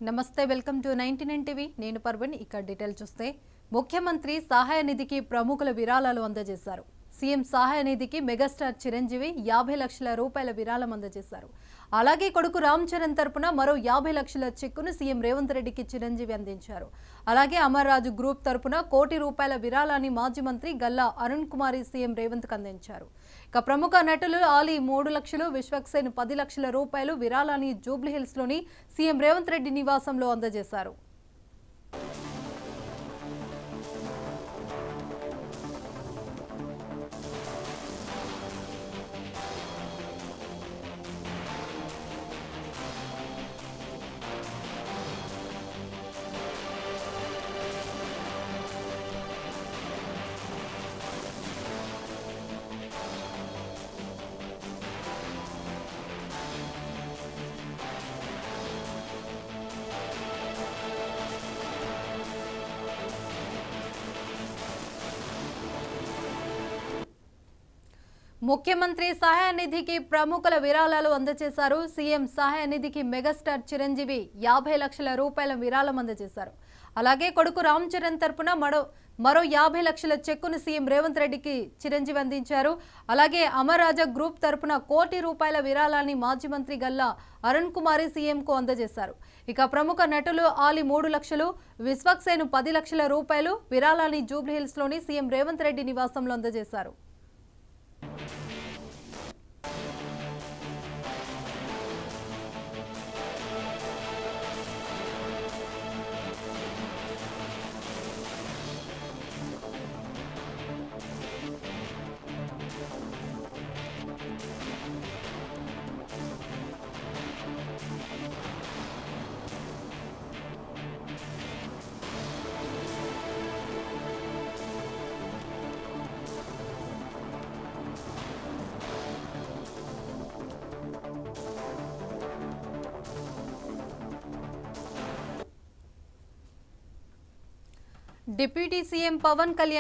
నమస్తే welcome to 99 TV నేను పర్వన్ ఇక డీటెయిల్ చూస్తే ముఖ్యమంత్రి సహాయ నిధికి ప్రముఖుల విరాళాలు అందజేశారు సీఎం సహాయ నిధికి మెగాస్టార్ చిరంజీవి 50 లక్షల రూపాయల విరాళం అందజేశారు అలాగే కొడుకు రామ్ చరణ్ తరపున మరో 50 లక్షల చెక్కును సీఎం రేవంత్ రెడ్డికి చిరంజీవి అందించారు అలాగే అమర్ రాజు గ్రూప్ తరపున ₹1 కోటి విరాళాన్ని మాజీ మంత్రి గల్లా అరుణ్ కుమార్ సీఎం రేవంత్ కు అందించారు ఇక ప్రముఖ నటులు ఆలీ 3 లక్షలు విశ్వక్సేన్ 10 లక్షల రూపాయలు విరాళాన్ని జూబ్లీ హిల్స్ లోని సీఎం రేవంత్ రెడ్డి నివాసంలో అందజేశారు ముఖ్యమంత్రి సహాయ నిధికి ప్రముఖుల విరాళాలు అందజేశారు సీఎం సహాయ నిధికి మెగాస్టార్ చిరంజీవి 50 లక్షల రూపాయల విరాళం అందజేశారు అలాగే కొడుకు రామ్ చరణ్ తరపున మరో 50 లక్షల చెక్కును సీఎం రేవంత్ రెడ్డికి చిరంజీవి అందించారు అలాగే అమర్ రాజా గ్రూప్ తరపున ₹1 కోటి విరాళాన్ని మాజీ మంత్రి గల్లా అరుణ్ కుమార్ సీఎం కు అందజేశారు ఇక ప్రముఖ నటులు ఆలీ 3 లక్షలు విశ్వక్సేన్ 10 లక్షల రూపాయలు విరాళాన్ని జూబ్లీ హిల్స్ లోని సీఎం రేవంత్ రెడ్డి నివాసంలో అందజేశారు డిప్యూటీ సీఎం పవన్ కళ్యాణ్